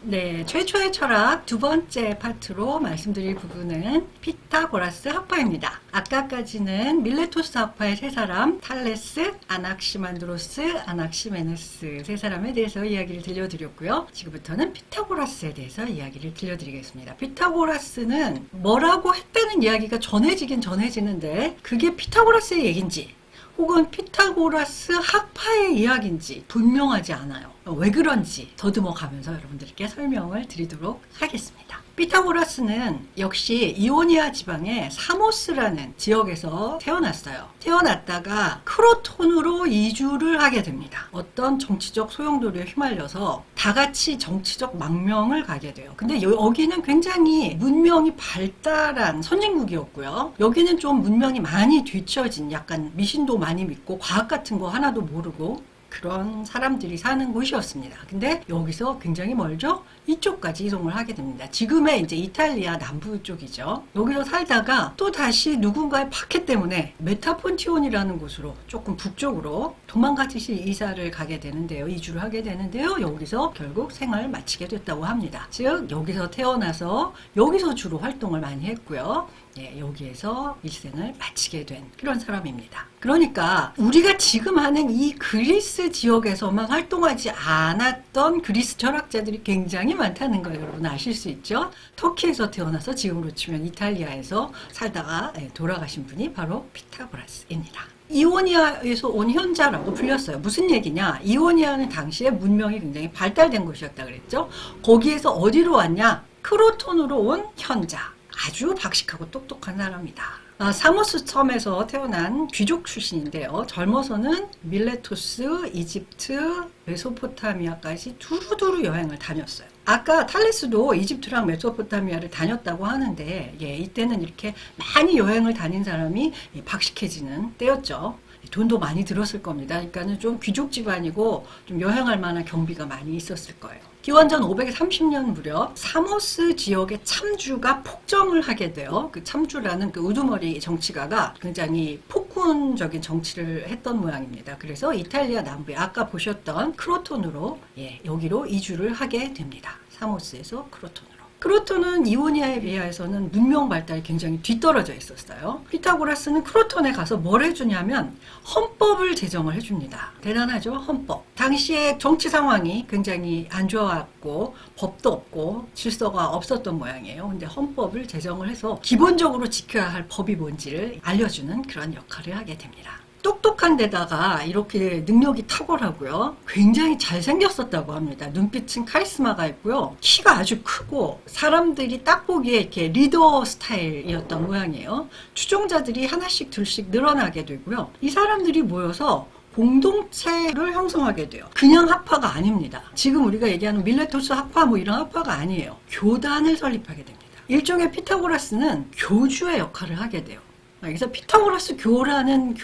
네, 최초의 철학 두 번째 파트로 말씀드릴 부분은 피타고라스 학파입니다. 아까까지는 밀레토스 학파의 세 사람, 탈레스, 아낙시만드로스, 아낙시메네스 세 사람에 대해서 이야기를 들려드렸고요. 지금부터는 피타고라스에 대해서 이야기를 들려드리겠습니다. 피타고라스는 뭐라고 했다는 이야기가 전해지긴 전해지는데 그게 피타고라스의 얘기인지 혹은 피타고라스 학파의 이야기인지 분명하지 않아요. 왜 그런지 더듬어 가면서 여러분들께 설명을 드리도록 하겠습니다. 피타고라스는 역시 이오니아 지방의 사모스라는 지역에서 태어났어요. 태어났다가 크로톤으로 이주를 하게 됩니다. 어떤 정치적 소용돌이에 휘말려서 다 같이 정치적 망명을 가게 돼요. 근데 여기는 굉장히 문명이 발달한 선진국이었고요. 여기는 좀 문명이 많이 뒤처진 약간 미신도 많이 믿고 과학 같은 거 하나도 모르고 그런 사람들이 사는 곳이었습니다. 근데 여기서 굉장히 멀죠? 이쪽까지 이동을 하게 됩니다. 지금의 이제 이탈리아 남부 쪽이죠. 여기서 살다가 또 다시 누군가의 박해 때문에 메타폰티온이라는 곳으로 조금 북쪽으로 도망가듯이 이사를 가게 되는데요. 이주를 하게 되는데요. 여기서 결국 생을 마치게 됐다고 합니다. 즉 여기서 태어나서 여기서 주로 활동을 많이 했고요. 예, 여기에서 일생을 마치게 된 그런 사람입니다. 그러니까 우리가 지금 하는 이 그리스 지역에서만 활동하지 않았던 그리스 철학자들이 굉장히 많다는 걸 여러분 아실 수 있죠. 터키에서 태어나서 지금으로 치면 이탈리아에서 살다가 돌아가신 분이 바로 피타고라스입니다. 이오니아에서 온 현자라고 불렸어요. 무슨 얘기냐? 이오니아는 당시에 문명이 굉장히 발달된 곳이었다 그랬죠. 거기에서 어디로 왔냐? 크로톤으로 온 현자. 아주 박식하고 똑똑한 사람이다. 사모스 섬에서 태어난 귀족 출신인데요. 젊어서는 밀레토스, 이집트, 메소포타미아까지 두루두루 여행을 다녔어요. 아까 탈레스도 이집트랑 메소포타미아를 다녔다고 하는데 이때는 이렇게 많이 여행을 다닌 사람이 박식해지는 때였죠. 돈도 많이 들었을 겁니다. 그러니까는 좀 귀족 집안이고 좀 여행할 만한 경비가 많이 있었을 거예요. 기원전 530년 무렵 사모스 지역의 참주가 폭정을 하게 돼요. 그 참주라는 그 우두머리 정치가가 굉장히 폭군적인 정치를 했던 모양입니다. 그래서 이탈리아 남부에 아까 보셨던 크로톤으로 여기로 이주를 하게 됩니다. 사모스에서 크로톤으로. 크로톤은 이오니아에 비해서는 문명 발달이 굉장히 뒤떨어져 있었어요. 피타고라스는 크로톤에 가서 뭘 해주냐면 헌법을 제정을 해줍니다. 대단하죠? 헌법. 당시에 정치 상황이 굉장히 안 좋았고 법도 없고 질서가 없었던 모양이에요. 근데 헌법을 제정을 해서 기본적으로 지켜야 할 법이 뭔지를 알려주는 그런 역할을 하게 됩니다. 똑똑한 데다가 이렇게 능력이 탁월하고요. 굉장히 잘생겼었다고 합니다. 눈빛은 카리스마가 있고요. 키가 아주 크고 사람들이 딱 보기에 이렇게 리더 스타일이었던 모양이에요. 추종자들이 하나씩 둘씩 늘어나게 되고요. 이 사람들이 모여서 공동체를 형성하게 돼요. 그냥 학파가 아닙니다. 지금 우리가 얘기하는 밀레토스 학파 뭐 이런 학파가 아니에요. 교단을 설립하게 됩니다. 일종의 피타고라스는 교주의 역할을 하게 돼요. 그래서 피타고라스 교라는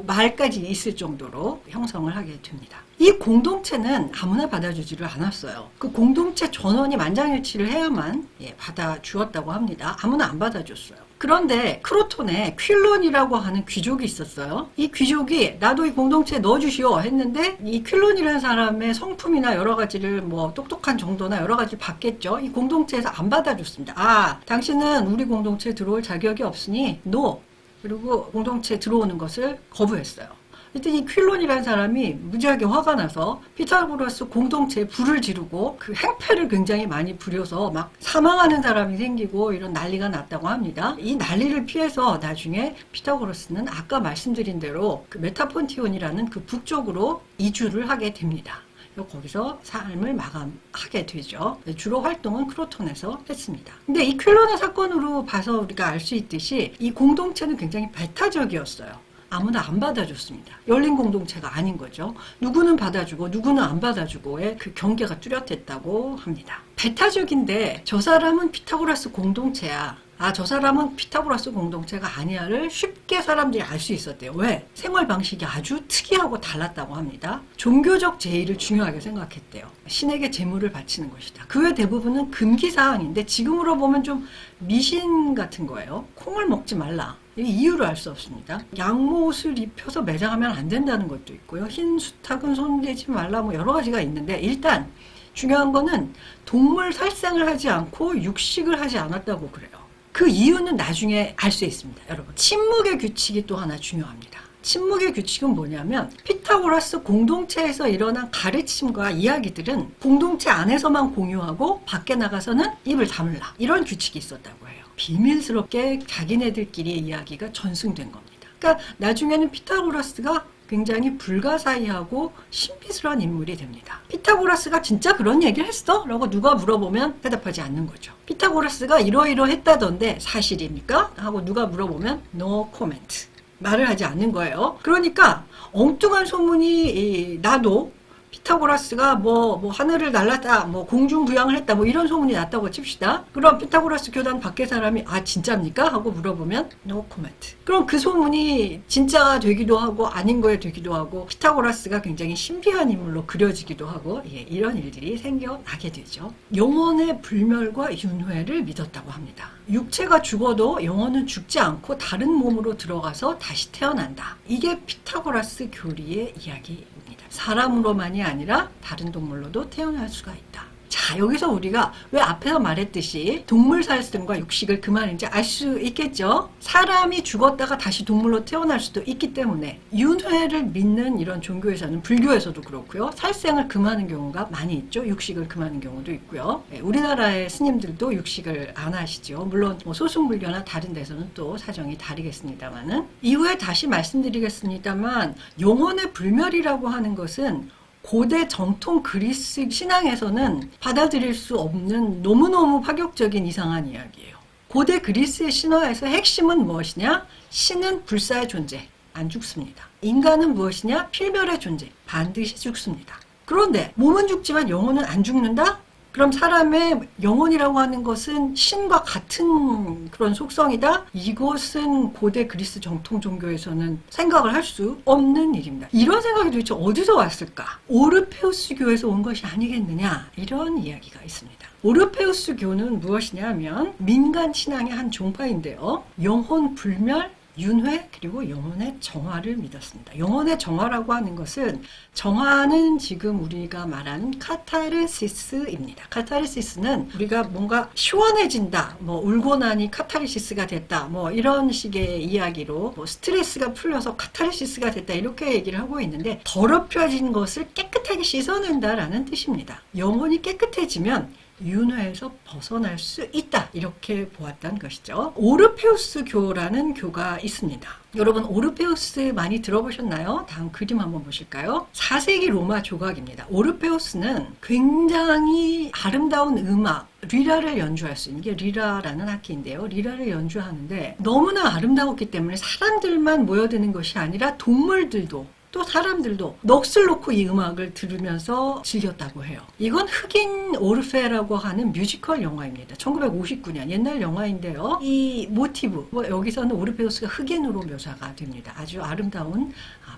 말까지 있을 정도로 형성을 하게 됩니다. 이 공동체는 아무나 받아주지를 않았어요. 그 공동체 전원이 만장일치를 해야만 받아주었다고 합니다. 아무나 안 받아줬어요. 그런데 크로톤에 퀼론이라고 하는 귀족이 있었어요. 이 귀족이 나도 이 공동체에 넣어주시오 했는데 이 퀼론이라는 사람의 성품이나 여러 가지를 뭐 똑똑한 정도나 여러 가지를 봤겠죠. 이 공동체에서 안 받아줬습니다. 당신은 우리 공동체에 들어올 자격이 없으니 NO. 그리고 공동체에 들어오는 것을 거부했어요. 그랬더니 퀼론이라는 사람이 무지하게 화가 나서 피타고라스 공동체에 불을 지르고 그 행패를 굉장히 많이 부려서 막 사망하는 사람이 생기고 이런 난리가 났다고 합니다. 이 난리를 피해서 나중에 피타고라스는 아까 말씀드린 대로 그 메타폰티온이라는 그 북쪽으로 이주를 하게 됩니다. 거기서 삶을 마감하게 되죠. 주로 활동은 크로톤에서 했습니다. 근데 이 퀼론의 사건으로 봐서 우리가 알 수 있듯이 이 공동체는 굉장히 배타적이었어요. 아무나 안 받아줬습니다. 열린 공동체가 아닌 거죠. 누구는 받아주고 누구는 안 받아주고의 그 경계가 뚜렷했다고 합니다. 배타적인데 저 사람은 피타고라스 공동체야. 저 사람은 피타고라스 공동체가 아니야를 쉽게 사람들이 알 수 있었대요. 왜? 생활 방식이 아주 특이하고 달랐다고 합니다. 종교적 제의를 중요하게 생각했대요. 신에게 제물을 바치는 것이다. 그 외 대부분은 금기사항인데 지금으로 보면 좀 미신 같은 거예요. 콩을 먹지 말라. 이유를 알 수 없습니다. 양모옷을 입혀서 매장하면 안 된다는 것도 있고요. 흰 수탉은 손대지 말라 뭐 여러 가지가 있는데 일단 중요한 거는 동물 살상을 하지 않고 육식을 하지 않았다고 그래요. 그 이유는 나중에 알 수 있습니다. 여러분, 침묵의 규칙이 또 하나 중요합니다. 침묵의 규칙은 뭐냐면 피타고라스 공동체에서 일어난 가르침과 이야기들은 공동체 안에서만 공유하고 밖에 나가서는 입을 다물라, 이런 규칙이 있었다고 해요. 비밀스럽게 자기네들끼리의 이야기가 전승된 겁니다. 그러니까 나중에는 피타고라스가 굉장히 불가사의하고 신비스러운 인물이 됩니다. 피타고라스가 진짜 그런 얘기를 했어? 라고 누가 물어보면 대답하지 않는 거죠. 피타고라스가 이러이러했다던데 사실입니까? 하고 누가 물어보면 no comment. 말을 하지 않는 거예요. 그러니까 엉뚱한 소문이 나도 피타고라스가 뭐 하늘을 날랐다, 뭐 공중부양을 했다, 뭐 이런 소문이 났다고 칩시다. 그럼 피타고라스 교단 밖에 사람이 아 진짜입니까? 하고 물어보면 no comment. 그럼 그 소문이 진짜가 되기도 하고 아닌 거에 되기도 하고 피타고라스가 굉장히 신비한 인물로 그려지기도 하고 이런 일들이 생겨나게 되죠. 영혼의 불멸과 윤회를 믿었다고 합니다. 육체가 죽어도 영혼은 죽지 않고 다른 몸으로 들어가서 다시 태어난다. 이게 피타고라스 교리의 이야기입니다. 사람으로만이 아니라 다른 동물로도 태어날 수가 있다. 자, 여기서 우리가 왜 앞에서 말했듯이 동물 살생과 육식을 그만인지 알 수 있겠죠? 사람이 죽었다가 다시 동물로 태어날 수도 있기 때문에 윤회를 믿는 이런 종교에서는, 불교에서도 그렇고요, 살생을 금하는 경우가 많이 있죠. 육식을 금하는 경우도 있고요. 우리나라의 스님들도 육식을 안 하시죠. 물론 뭐 소승불교나 다른 데서는 또 사정이 다르겠습니다만은, 이후에 다시 말씀드리겠습니다만, 영혼의 불멸이라고 하는 것은 고대 정통 그리스 신앙에서는 받아들일 수 없는 너무너무 파격적인 이상한 이야기예요. 고대 그리스의 신화에서 핵심은 무엇이냐? 신은 불사의 존재, 안 죽습니다. 인간은 무엇이냐? 필멸의 존재, 반드시 죽습니다. 그런데 몸은 죽지만 영혼은 안 죽는다? 그럼 사람의 영혼이라고 하는 것은 신과 같은 그런 속성이다? 이것은 고대 그리스 정통 종교에서는 생각을 할 수 없는 일입니다. 이런 생각이 도대체 어디서 왔을까? 오르페우스교에서 온 것이 아니겠느냐? 이런 이야기가 있습니다. 오르페우스교는 무엇이냐면 민간 신앙의 한 종파인데요. 영혼 불멸, 윤회, 그리고 영혼의 정화를 믿었습니다. 영혼의 정화라고 하는 것은, 정화는 지금 우리가 말하는 카타르시스입니다. 카타르시스는 우리가 뭔가 시원해진다, 뭐 울고 나니 카타르시스가 됐다, 뭐 이런 식의 이야기로 뭐 스트레스가 풀려서 카타르시스가 됐다, 이렇게 얘기를 하고 있는데, 더럽혀진 것을 깨끗하게 씻어낸다라는 뜻입니다. 영혼이 깨끗해지면 윤회에서 벗어날 수 있다, 이렇게 보았던 것이죠. 오르페우스 교라는 교가 있습니다. 여러분, 오르페우스 많이 들어보셨나요? 다음 그림 한번 보실까요? 4세기 로마 조각입니다. 오르페우스는 굉장히 아름다운 음악, 리라를 연주할 수 있는 게 리라라는 악기인데요. 리라를 연주하는데 너무나 아름다웠기 때문에 사람들만 모여드는 것이 아니라 동물들도 또 사람들도 넋을 놓고 이 음악을 들으면서 즐겼다고 해요. 이건 흑인 오르페라고 하는 뮤지컬 영화입니다. 1959년 옛날 영화인데요. 이 모티브, 여기서는 오르페우스가 흑인으로 묘사가 됩니다. 아주 아름다운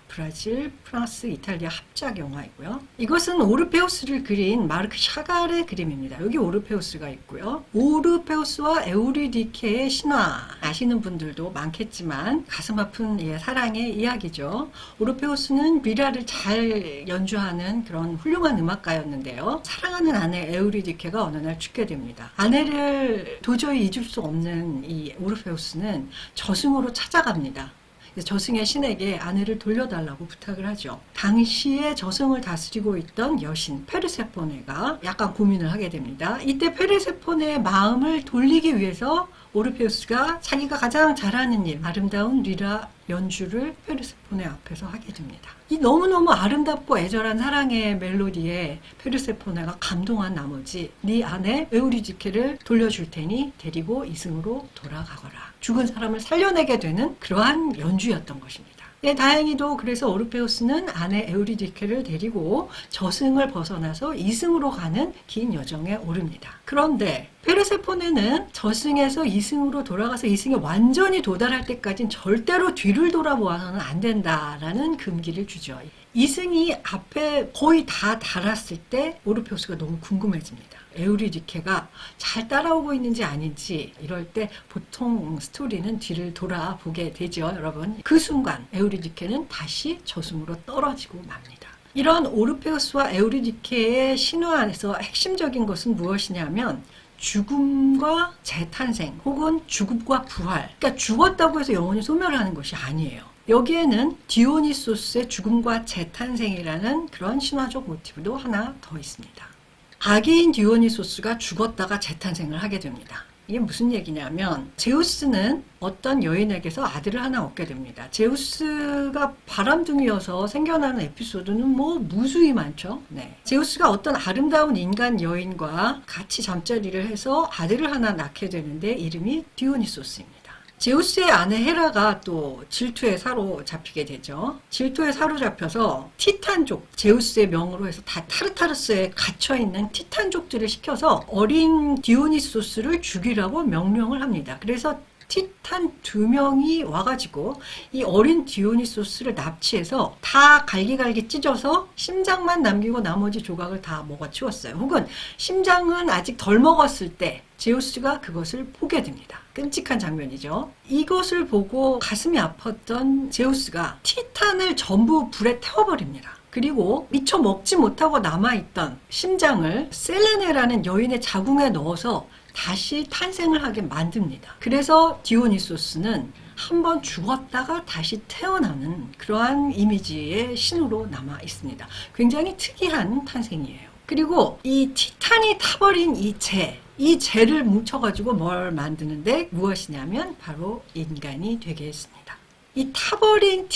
브라질, 프랑스, 이탈리아 합작 영화이고요. 이것은 오르페우스를 그린 마르크 샤갈의 그림입니다. 여기 오르페우스가 있고요. 오르페우스와 에우리디케의 신화 아시는 분들도 많겠지만 가슴 아픈 사랑의 이야기죠. 오르페우스는 리라를 잘 연주하는 그런 훌륭한 음악가였는데요. 사랑하는 아내 에우리디케가 어느 날 죽게 됩니다. 아내를 도저히 잊을 수 없는 이 오르페우스는 저승으로 찾아갑니다. 저승의 신에게 아내를 돌려달라고 부탁을 하죠. 당시에 저승을 다스리고 있던 여신 페르세포네가 약간 고민을 하게 됩니다. 이때 페르세포네의 마음을 돌리기 위해서 오르페우스가 자기가 가장 잘하는 일, 아름다운 리라 연주를 페르세포네 앞에서 하게 됩니다. 이 너무너무 아름답고 애절한 사랑의 멜로디에 페르세포네가 감동한 나머지 네 아내 에우리디케를 돌려줄 테니 데리고 이승으로 돌아가거라. 죽은 사람을 살려내게 되는 그러한 연주였던 것입니다. 다행히도 그래서 오르페우스는 아내 에우리디케를 데리고 저승을 벗어나서 이승으로 가는 긴 여정에 오릅니다. 그런데 페르세포네는 저승에서 이승으로 돌아가서 이승에 완전히 도달할 때까지는 절대로 뒤를 돌아보아서는 안 된다라는 금기를 주죠. 이승이 앞에 거의 다 달았을 때 오르페우스가 너무 궁금해집니다. 에우리디케가 잘 따라오고 있는지 아닌지. 이럴 때 보통 스토리는 뒤를 돌아보게 되죠, 여러분. 그 순간 에우리디케는 다시 저승으로 떨어지고 맙니다. 이런 오르페우스와 에우리디케의 신화에서 핵심적인 것은 무엇이냐면 죽음과 재탄생 혹은 죽음과 부활. 그러니까 죽었다고 해서 영혼이 소멸하는 것이 아니에요. 여기에는 디오니소스의 죽음과 재탄생이라는 그런 신화적 모티브도 하나 더 있습니다. 아기인 디오니소스가 죽었다가 재탄생을 하게 됩니다. 이게 무슨 얘기냐면 제우스는 어떤 여인에게서 아들을 하나 얻게 됩니다. 제우스가 바람둥이여서 생겨나는 에피소드는 뭐 무수히 많죠. 네. 제우스가 어떤 아름다운 인간 여인과 같이 잠자리를 해서 아들을 하나 낳게 되는데 이름이 디오니소스입니다. 제우스의 아내 헤라가 또 질투에 사로잡히게 되죠. 질투에 사로잡혀서 티탄족, 제우스의 명으로 해서 다 타르타르스에 갇혀있는 티탄족들을 시켜서 어린 디오니소스를 죽이라고 명령을 합니다. 그래서 티탄 2명이 와가지고 이 어린 디오니소스를 납치해서 다 갈기갈기 찢어서 심장만 남기고 나머지 조각을 다 먹어치웠어요. 혹은 심장은 아직 덜 먹었을 때 제우스가 그것을 보게 됩니다. 끔찍한 장면이죠. 이것을 보고 가슴이 아팠던 제우스가 티탄을 전부 불에 태워버립니다. 그리고 미처 먹지 못하고 남아있던 심장을 셀레네라는 여인의 자궁에 넣어서 다시 탄생을 하게 만듭니다. 그래서 디오니소스는 한번 죽었다가 다시 태어나는 그러한 이미지의 신으로 남아 있습니다. 굉장히 특이한 탄생이에요. 그리고 이 티탄이 타버린 이 재를 뭉쳐가지고 뭘 만드는데 무엇이냐면 바로 인간이 되게 했습니다. 이 타버린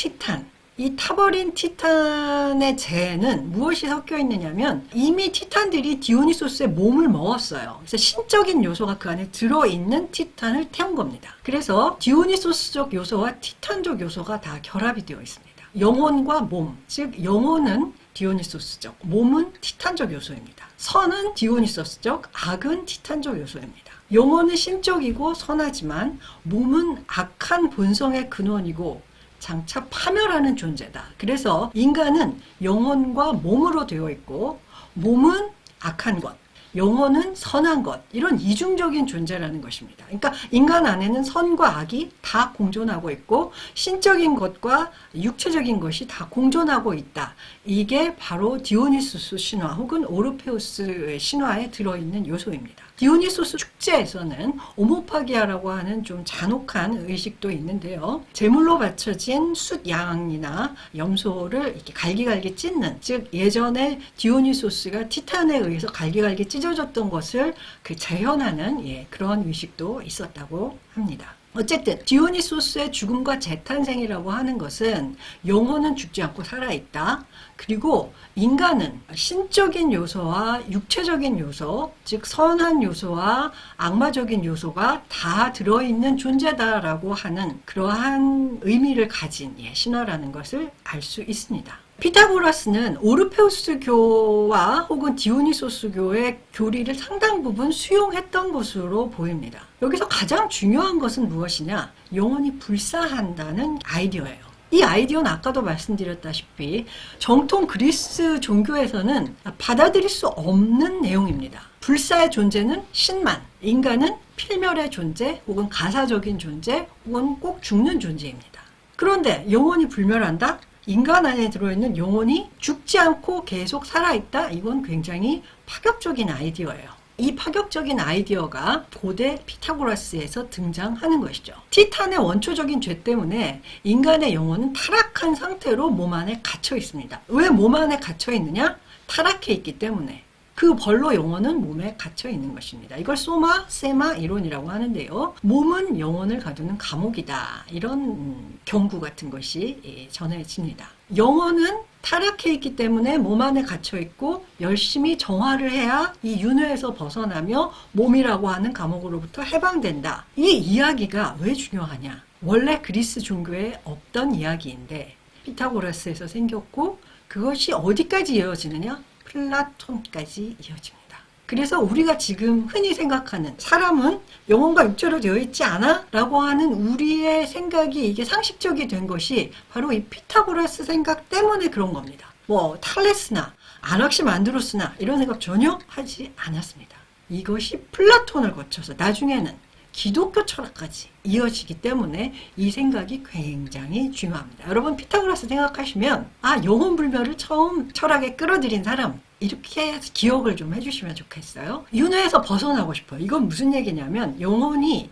티탄의 재는 무엇이 섞여 있느냐면 이미 티탄들이 디오니소스의 몸을 먹었어요. 그래서 신적인 요소가 그 안에 들어있는 티탄을 태운 겁니다. 그래서 디오니소스적 요소와 티탄적 요소가 다 결합이 되어 있습니다. 영혼과 몸, 즉 영혼은 디오니소스적, 몸은 티탄적 요소입니다. 선은 디오니소스적, 악은 티탄적 요소입니다. 영혼은 신적이고 선하지만 몸은 악한 본성의 근원이고 장차 파멸하는 존재다. 그래서 인간은 영혼과 몸으로 되어 있고 몸은 악한 것, 영혼은 선한 것, 이런 이중적인 존재라는 것입니다. 그러니까 인간 안에는 선과 악이 다 공존하고 있고 신적인 것과 육체적인 것이 다 공존하고 있다. 이게 바로 디오니소스 신화 혹은 오르페우스의 신화에 들어있는 요소입니다. 디오니소스 축제에서는 오모파기아라고 하는 좀 잔혹한 의식도 있는데요. 제물로 바쳐진 숫양이나 염소를 이렇게 갈기갈기 찢는, 즉 예전에 디오니소스가 티탄에 의해서 갈기갈기 찢어졌던 것을 그 재현하는 그런 의식도 있었다고 합니다. 어쨌든 디오니소스의 죽음과 재탄생이라고 하는 것은 영혼은 죽지 않고 살아있다. 그리고 인간은 신적인 요소와 육체적인 요소, 즉 선한 요소와 악마적인 요소가 다 들어있는 존재다라고 하는 그러한 의미를 가진 신화라는 것을 알 수 있습니다. 피타고라스는 오르페우스교와 혹은 디오니소스교의 교리를 상당 부분 수용했던 것으로 보입니다. 여기서 가장 중요한 것은 무엇이냐? 영혼이 불사한다는 아이디어예요. 이 아이디어는 아까도 말씀드렸다시피 정통 그리스 종교에서는 받아들일 수 없는 내용입니다. 불사의 존재는 신만, 인간은 필멸의 존재 혹은 가사적인 존재 혹은 꼭 죽는 존재입니다. 그런데 영혼이 불멸한다? 인간 안에 들어있는 영혼이 죽지 않고 계속 살아있다? 이건 굉장히 파격적인 아이디어예요. 이 파격적인 아이디어가 고대 피타고라스에서 등장하는 것이죠. 티탄의 원초적인 죄 때문에 인간의 영혼은 타락한 상태로 몸 안에 갇혀 있습니다. 왜 몸 안에 갇혀 있느냐? 타락해 있기 때문에. 그 벌로 영혼은 몸에 갇혀 있는 것입니다. 이걸 소마, 세마 이론이라고 하는데요. 몸은 영혼을 가두는 감옥이다. 이런 경구 같은 것이 전해집니다. 영혼은 타락해 있기 때문에 몸 안에 갇혀 있고 열심히 정화를 해야 이 윤회에서 벗어나며 몸이라고 하는 감옥으로부터 해방된다. 이 이야기가 왜 중요하냐? 원래 그리스 종교에 없던 이야기인데 피타고라스에서 생겼고 그것이 어디까지 이어지느냐? 플라톤까지 이어집니다. 그래서 우리가 지금 흔히 생각하는 사람은 영혼과 육체로 되어 있지 않아? 라고 하는 우리의 생각이 이게 상식적이 된 것이 바로 이 피타고라스 생각 때문에 그런 겁니다. 뭐 탈레스나 아낙시만드로스나 이런 생각 전혀 하지 않았습니다. 이것이 플라톤을 거쳐서 나중에는 기독교 철학까지 이어지기 때문에 이 생각이 굉장히 중요합니다. 여러분 피타고라스 생각하시면 영혼불멸을 처음 철학에 끌어들인 사람 이렇게 기억을 좀 해주시면 좋겠어요. 윤회에서 벗어나고 싶어요. 이건 무슨 얘기냐면 영혼이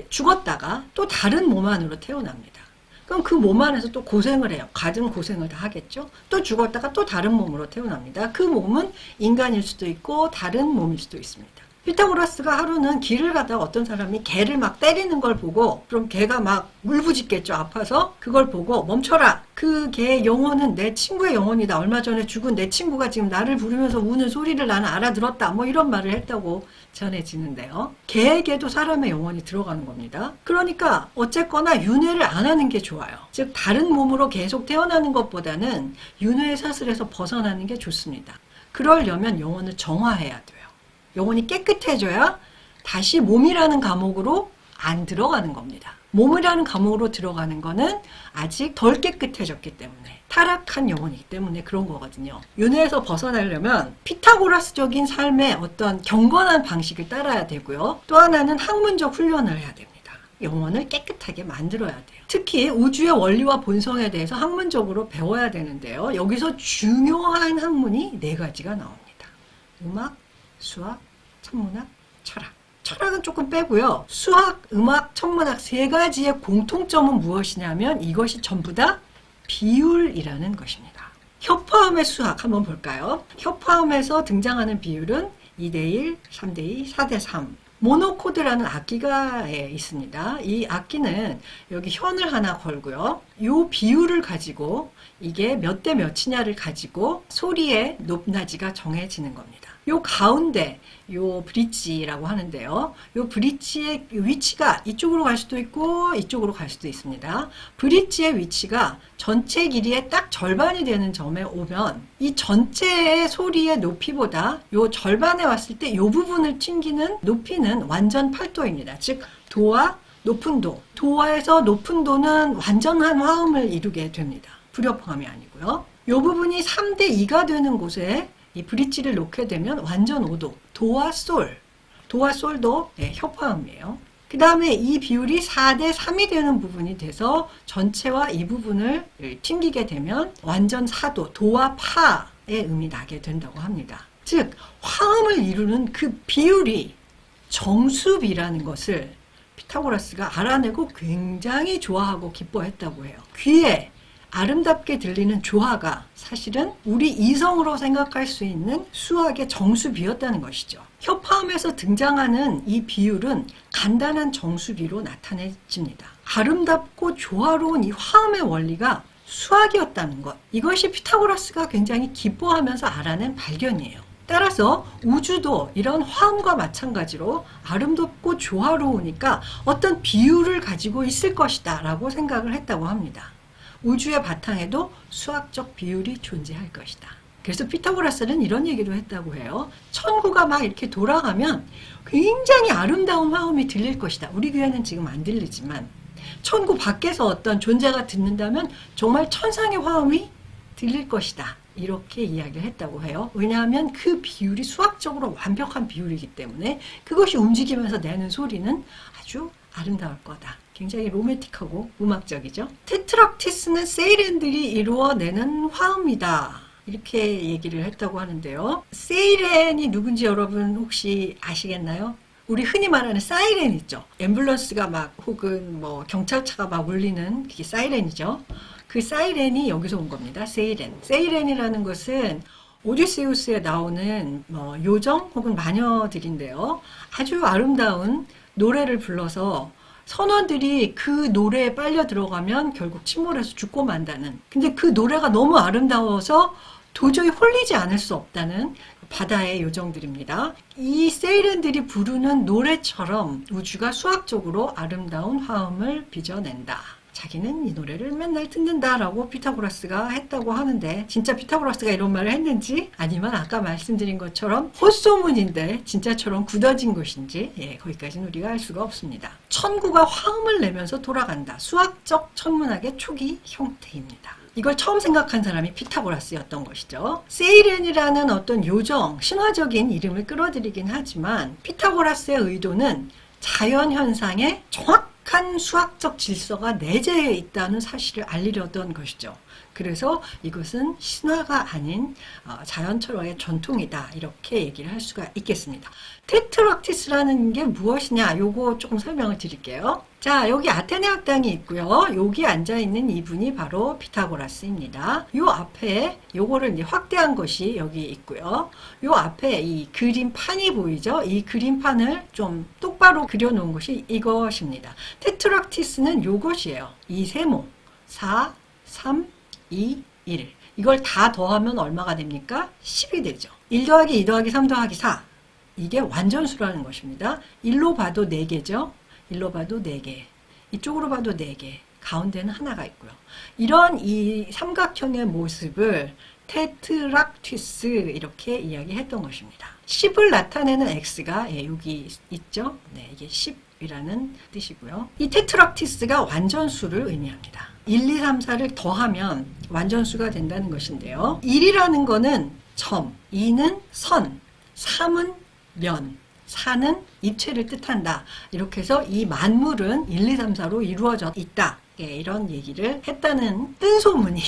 죽었다가 또 다른 몸 안으로 태어납니다. 그럼 그 몸 안에서 또 고생을 해요. 가진 고생을 다 하겠죠. 또 죽었다가 또 다른 몸으로 태어납니다. 그 몸은 인간일 수도 있고 다른 몸일 수도 있습니다. 피타고라스가 하루는 길을 가다가 어떤 사람이 개를 막 때리는 걸 보고, 그럼 개가 막 울부짖겠죠. 아파서. 그걸 보고 멈춰라. 그 개의 영혼은 내 친구의 영혼이다. 얼마 전에 죽은 내 친구가 지금 나를 부르면서 우는 소리를 나는 알아들었다. 뭐 이런 말을 했다고 전해지는데요. 개에게도 사람의 영혼이 들어가는 겁니다. 그러니까 어쨌거나 윤회를 안 하는 게 좋아요. 즉 다른 몸으로 계속 태어나는 것보다는 윤회의 사슬에서 벗어나는 게 좋습니다. 그러려면 영혼을 정화해야 돼요. 영혼이 깨끗해져야 다시 몸이라는 감옥으로 안 들어가는 겁니다. 몸이라는 감옥으로 들어가는 거는 아직 덜 깨끗해졌기 때문에, 타락한 영혼이기 때문에 그런 거거든요. 윤회에서 벗어나려면 피타고라스적인 삶의 어떤 경건한 방식을 따라야 되고요. 또 하나는 학문적 훈련을 해야 됩니다. 영혼을 깨끗하게 만들어야 돼요. 특히 우주의 원리와 본성에 대해서 학문적으로 배워야 되는데요. 여기서 중요한 학문이 4가지가 나옵니다. 음악, 수학, 천문학, 철학. 철학은 조금 빼고요. 수학, 음악, 천문학 3가지의 공통점은 무엇이냐면 이것이 전부 다 비율이라는 것입니다. 협화음의 수학 한번 볼까요? 협화음에서 등장하는 비율은 2대1, 3대2, 4대3. 모노코드라는 악기가 있습니다. 이 악기는 여기 현을 하나 걸고요. 이 비율을 가지고 이게 몇 대 몇이냐를 가지고 소리의 높낮이가 정해지는 겁니다. 요 가운데 요 브릿지라고 하는데요. 요 브릿지의 위치가 이쪽으로 갈 수도 있고 이쪽으로 갈 수도 있습니다. 브릿지의 위치가 전체 길이의 딱 절반이 되는 점에 오면 이 전체의 소리의 높이보다 요 절반에 왔을 때 요 부분을 튕기는 높이는 완전 8도입니다. 즉 도와 높은 도. 도에서 높은 도는 완전한 화음을 이루게 됩니다. 불협화음이 아니고요. 요 부분이 3대 2가 되는 곳에 이 브릿지를 놓게 되면 완전 5도. 도와 솔. 도와 솔도 협화음이에요. 그 다음에 이 비율이 4대 3이 되는 부분이 돼서 전체와 이 부분을 튕기게 되면 완전 4도. 도와 파의 음이 나게 된다고 합니다. 즉 화음을 이루는 그 비율이 정수비라는 것을 피타고라스가 알아내고 굉장히 좋아하고 기뻐했다고 해요. 귀에 아름답게 들리는 조화가 사실은 우리 이성으로 생각할 수 있는 수학의 정수비였다는 것이죠. 협화음에서 등장하는 이 비율은 간단한 정수비로 나타내집니다. 아름답고 조화로운 이 화음의 원리가 수학이었다는 것. 이것이 피타고라스가 굉장히 기뻐하면서 알아낸 발견이에요. 따라서 우주도 이런 화음과 마찬가지로 아름답고 조화로우니까 어떤 비율을 가지고 있을 것이다 라고 생각을 했다고 합니다. 우주의 바탕에도 수학적 비율이 존재할 것이다. 그래서 피타고라스는 이런 얘기도 했다고 해요. 천구가 막 이렇게 돌아가면 굉장히 아름다운 화음이 들릴 것이다. 우리 귀에는 지금 안 들리지만 천구 밖에서 어떤 존재가 듣는다면 정말 천상의 화음이 들릴 것이다. 이렇게 이야기를 했다고 해요. 왜냐하면 그 비율이 수학적으로 완벽한 비율이기 때문에 그것이 움직이면서 내는 소리는 아주 아름다울 거다. 굉장히 로맨틱하고 음악적이죠. 테트락티스는 세이렌들이 이루어내는 화음이다. 이렇게 얘기를 했다고 하는데요. 세이렌이 누군지 여러분 혹시 아시겠나요? 우리 흔히 말하는 사이렌 있죠. 앰뷸런스가 막 혹은 뭐 경찰차가 막 울리는 그게 사이렌이죠. 그 사이렌이 여기서 온 겁니다. 세이렌. 세이렌이라는 것은 오디세우스에 나오는 요정 혹은 마녀들인데요. 아주 아름다운 노래를 불러서 선원들이 그 노래에 빨려 들어가면 결국 침몰해서 죽고 만다는. 근데 그 노래가 너무 아름다워서 도저히 홀리지 않을 수 없다는 바다의 요정들입니다. 이 세이렌들이 부르는 노래처럼 우주가 수학적으로 아름다운 화음을 빚어낸다. 자기는 이 노래를 맨날 듣는다라고 피타고라스가 했다고 하는데 진짜 피타고라스가 이런 말을 했는지 아니면 아까 말씀드린 것처럼 헛소문인데 진짜처럼 굳어진 것인지 거기까지는 우리가 알 수가 없습니다. 천구가 화음을 내면서 돌아간다. 수학적 천문학의 초기 형태입니다. 이걸 처음 생각한 사람이 피타고라스였던 것이죠. 세이렌이라는 어떤 요정, 신화적인 이름을 끌어들이긴 하지만 피타고라스의 의도는 자연현상에 정확한 수학적 질서가 내재해 있다는 사실을 알리려던 것이죠. 그래서 이것은 신화가 아닌 자연철학의 전통이다, 이렇게 얘기를 할 수가 있겠습니다. 테트락티스라는 게 무엇이냐, 요거 조금 설명을 드릴게요. 자, 여기 아테네 학당이 있고요. 여기 앉아있는 이분이 바로 피타고라스입니다. 요 앞에 요거를 이제 확대한 것이 여기 있고요. 요 앞에 이 그림판이 보이죠? 이 그림판을 좀 똑바로 그려놓은 것이 이것입니다. 테트락티스는 요것이에요. 이 세모 4, 3, 2, 1. 이걸 다 더하면 얼마가 됩니까? 10이 되죠. 1 더하기 2 더하기 3 더하기 4. 이게 완전수라는 것입니다. 1로 봐도 4개죠. 1로 봐도 4개. 이쪽으로 봐도 4개. 가운데는 하나가 있고요. 이런 이 삼각형의 모습을 테트락티스 이렇게 이야기했던 것입니다. 10을 나타내는 x가 여기 있죠. 네, 이게 10이라는 뜻이고요. 이 테트락티스가 완전수를 의미합니다. 1, 2, 3, 4를 더하면 완전수가 된다는 것인데요. 1이라는 거는 점, 2는 선, 3은 면, 4는 입체를 뜻한다. 이렇게 해서 이 만물은 1, 2, 3, 4로 이루어져 있다. 이런 얘기를 했다는 뜬소문이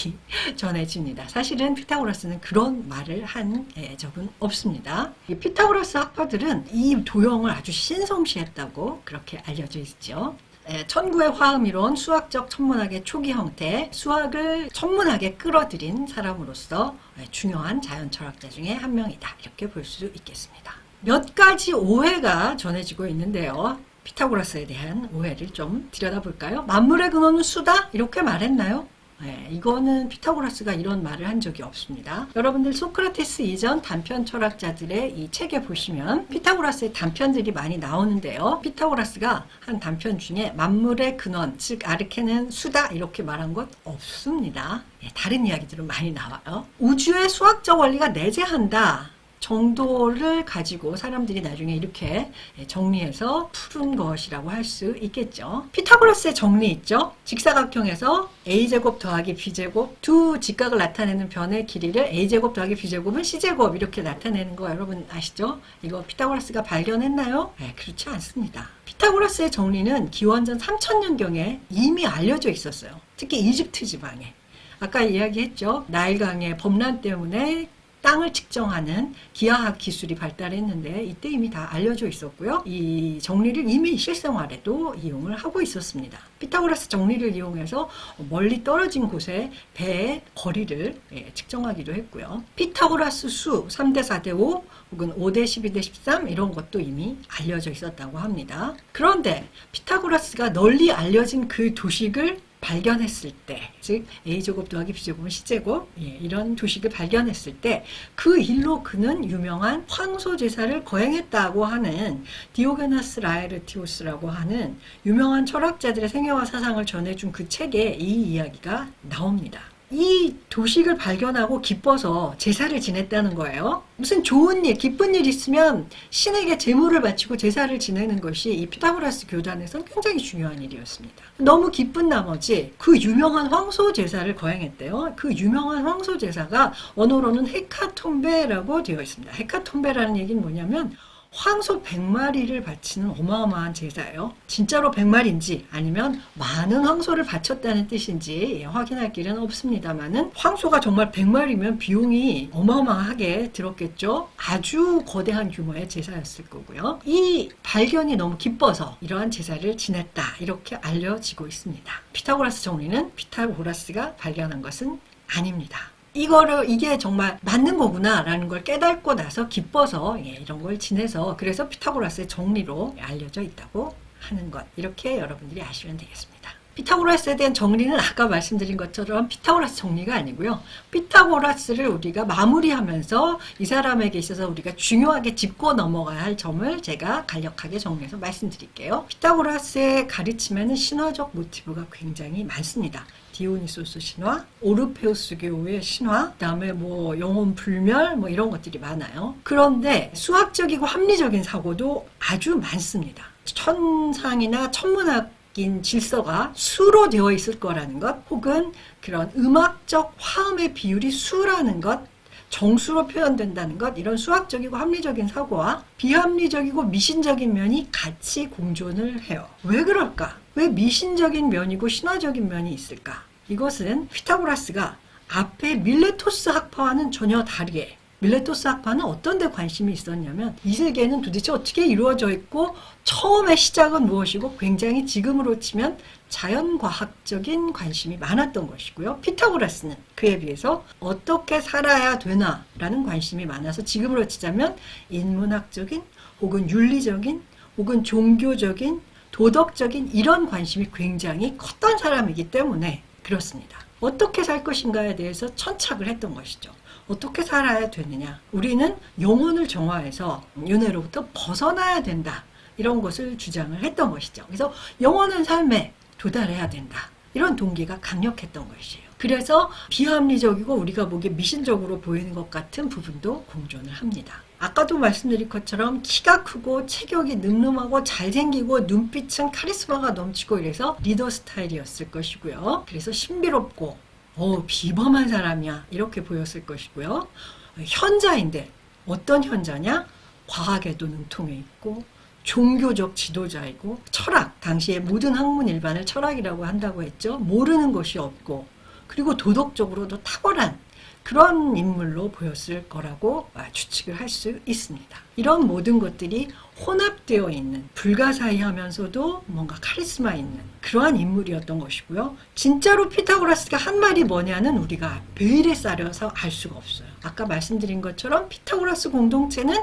전해집니다. 사실은 피타고라스는 그런 말을 한 적은 없습니다. 이 피타고라스 학파들은 이 도형을 아주 신성시했다고 그렇게 알려져 있죠. 천구의 화음이론, 수학적 천문학의 초기 형태, 수학을 천문학에 끌어들인 사람으로서 중요한 자연철학자 중에 한 명이다, 이렇게 볼 수 있겠습니다. 몇 가지 오해가 전해지고 있는데요. 피타고라스에 대한 오해를 좀 들여다볼까요? 만물의 근원은 수다? 이렇게 말했나요? 네, 이거는 피타고라스가 이런 말을 한 적이 없습니다. 여러분들 소크라테스 이전 단편 철학자들의 이 책에 보시면 피타고라스의 단편들이 많이 나오는데요. 피타고라스가 한 단편 중에 만물의 근원, 즉 아르케는 수다, 이렇게 말한 것 없습니다. 네, 다른 이야기들은 많이 나와요. 우주의 수학적 원리가 내재한다 정도를 가지고 사람들이 나중에 이렇게 정리해서 푸른 것이라고 할 수 있겠죠. 피타고라스의 정리 있죠. 직사각형에서 a제곱 더하기 b제곱, 두 직각을 나타내는 변의 길이를 a제곱 더하기 b제곱은 c제곱, 이렇게 나타내는 거 여러분 아시죠? 이거 피타고라스가 발견했나요? 네, 그렇지 않습니다. 피타고라스의 정리는 기원전 3000년경에 이미 알려져 있었어요. 특히 이집트 지방에. 아까 이야기했죠. 나일강의 범람 때문에 땅을 측정하는 기하학 기술이 발달했는데 이때 이미 다 알려져 있었고요. 이 정리를 이미 실생활에도 이용을 하고 있었습니다. 피타고라스 정리를 이용해서 멀리 떨어진 곳에 배의 거리를 측정하기도 했고요. 피타고라스 수 3대 4대 5 혹은 5대 12대 13 이런 것도 이미 알려져 있었다고 합니다. 그런데 피타고라스가 널리 알려진 그 도식을 발견했을 때, 즉 a제곱 더하기 b제곱은 c제곱, 이런 도식을 발견했을 때 그 일로 그는 유명한 황소제사를 거행했다고 하는 디오게나스 라에르티오스라고 하는 유명한 철학자들의 생애와 사상을 전해준 그 책에 이 이야기가 나옵니다. 이 도식을 발견하고 기뻐서 제사를 지냈다는 거예요. 무슨 좋은 일, 기쁜 일 있으면 신에게 제물을 바치고 제사를 지내는 것이 이 피타고라스 교단에서는 굉장히 중요한 일이었습니다. 너무 기쁜 나머지 그 유명한 황소 제사를 거행했대요. 그 유명한 황소 제사가 언어로는 헤카톤베라고 되어 있습니다. 헤카톤베라는 얘기는 뭐냐면 황소 100마리를 바치는 어마어마한 제사예요. 진짜로 100마리인지 아니면 많은 황소를 바쳤다는 뜻인지 확인할 길은 없습니다만은 황소가 정말 100마리면 비용이 어마어마하게 들었겠죠. 아주 거대한 규모의 제사였을 거고요. 이 발견이 너무 기뻐서 이러한 제사를 지냈다, 이렇게 알려지고 있습니다. 피타고라스 정리는 피타고라스가 발견한 것은 아닙니다. 이게 정말 맞는 거구나 라는 걸 깨닫고 나서 기뻐서 이런 걸 지내서, 그래서 피타고라스의 정리로 알려져 있다고 하는 것, 이렇게 여러분들이 아시면 되겠습니다. 피타고라스에 대한 정리는 아까 말씀드린 것처럼 피타고라스 정리가 아니고요. 피타고라스를 우리가 마무리하면서 이 사람에게 있어서 우리가 중요하게 짚고 넘어가야 할 점을 제가 간략하게 정리해서 말씀드릴게요. 피타고라스의 가르침에는 신화적 모티브가 굉장히 많습니다. 디오니소스 신화, 오르페우스교의 신화, 그다음에 영혼 불멸 이런 것들이 많아요. 그런데 수학적이고 합리적인 사고도 아주 많습니다. 천상이나 천문학인 질서가 수로 되어 있을 거라는 것, 혹은 그런 음악적 화음의 비율이 수라는 것, 정수로 표현된다는 것, 이런 수학적이고 합리적인 사고와 비합리적이고 미신적인 면이 같이 공존을 해요. 왜 그럴까? 왜 미신적인 면이고 신화적인 면이 있을까? 이것은 피타고라스가 앞에 밀레토스 학파와는 전혀 다르게, 밀레토스 학파는 어떤 데 관심이 있었냐면 이 세계는 도대체 어떻게 이루어져 있고 처음의 시작은 무엇이고 굉장히 지금으로 치면 자연과학적인 관심이 많았던 것이고요. 피타고라스는 그에 비해서 어떻게 살아야 되나 라는 관심이 많아서 지금으로 치자면 인문학적인 혹은 윤리적인 혹은 종교적인 도덕적인 이런 관심이 굉장히 컸던 사람이기 때문에 그렇습니다. 어떻게 살 것인가에 대해서 천착을 했던 것이죠. 어떻게 살아야 되느냐. 우리는 영혼을 정화해서 윤회로부터 벗어나야 된다. 이런 것을 주장을 했던 것이죠. 그래서 영원한 삶에 도달해야 된다. 이런 동기가 강력했던 것이에요. 그래서 비합리적이고 우리가 보기에 미신적으로 보이는 것 같은 부분도 공존을 합니다. 아까도 말씀드린 것처럼 키가 크고 체격이 늠름하고 잘생기고 눈빛은 카리스마가 넘치고 이래서 리더 스타일이었을 것이고요. 그래서 신비롭고 비범한 사람이야 이렇게 보였을 것이고요. 현자인데 어떤 현자냐? 과학에도 능통해 있고 종교적 지도자이고 철학, 당시에 모든 학문 일반을 철학이라고 한다고 했죠. 모르는 것이 없고 그리고 도덕적으로도 탁월한 그런 인물로 보였을 거라고 추측을 할 수 있습니다. 이런 모든 것들이 혼합되어 있는 불가사의하면서도 뭔가 카리스마 있는 그러한 인물이었던 것이고요. 진짜로 피타고라스가 한 말이 뭐냐는 우리가 베일에 싸려서 알 수가 없어요. 아까 말씀드린 것처럼 피타고라스 공동체는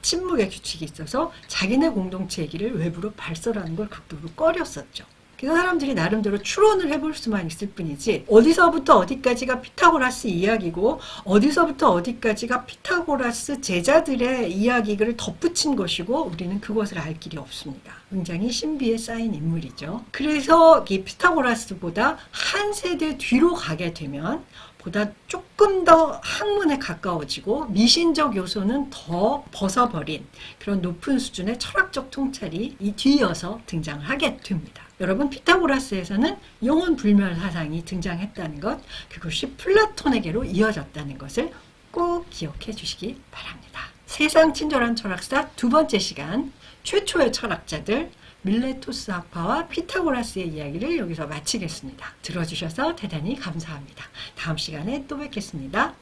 침묵의 규칙이 있어서 자기네 공동체 얘기를 외부로 발설하는 걸 극도로 꺼렸었죠. 그래서 사람들이 나름대로 추론을 해볼 수만 있을 뿐이지 어디서부터 어디까지가 피타고라스 이야기고 어디서부터 어디까지가 피타고라스 제자들의 이야기를 덧붙인 것이고 우리는 그것을 알 길이 없습니다. 굉장히 신비에 쌓인 인물이죠. 그래서 이 피타고라스보다 한 세대 뒤로 가게 되면 보다 조금 더 학문에 가까워지고 미신적 요소는 더 벗어버린 그런 높은 수준의 철학적 통찰이 이 뒤이어서 등장을 하게 됩니다. 여러분, 피타고라스에서는 영혼 불멸 사상이 등장했다는 것, 그것이 플라톤에게로 이어졌다는 것을 꼭 기억해 주시기 바랍니다. 세상 친절한 철학사 두 번째 시간, 최초의 철학자들 밀레토스 학파와 피타고라스의 이야기를 여기서 마치겠습니다. 들어주셔서 대단히 감사합니다. 다음 시간에 또 뵙겠습니다.